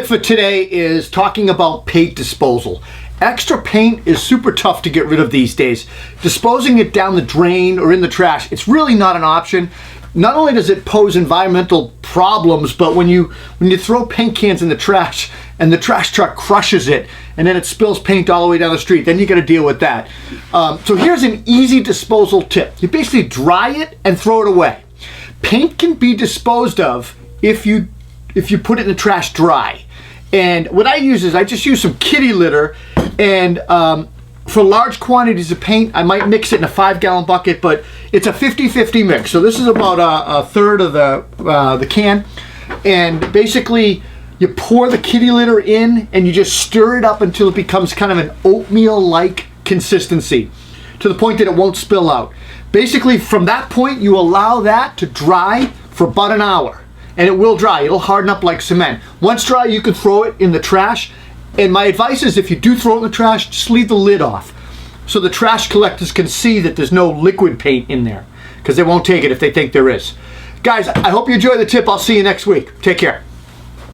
tip for today is talking about paint disposal. Extra paint is super tough to get rid of these days. Disposing it down the drain or in the trash, it's really not an option. Not only does it pose environmental problems, but when you throw paint cans in the trash and the trash truck crushes it and then it spills paint all the way down the street, then you got to deal with that. So here's an easy disposal tip. You basically dry it and throw it away. Paint can be disposed of if you put it in the trash dry. And what I use is I just use some kitty litter, and for large quantities of paint I might mix it in a 5-gallon bucket, but it's a 50-50 mix. So this is about a third of the can, and basically you pour the kitty litter in and you just stir it up until it becomes kind of an oatmeal-like consistency, to the point that it won't spill out. Basically from that point you allow that to dry for about an hour. And it will dry, it'll harden up like cement. Once dry, you can throw it in the trash. And my advice is, if you do throw it in the trash, just leave the lid off, so the trash collectors can see that there's no liquid paint in there, because they won't take it if they think there is. Guys, I hope you enjoy the tip. I'll see you next week. Take care.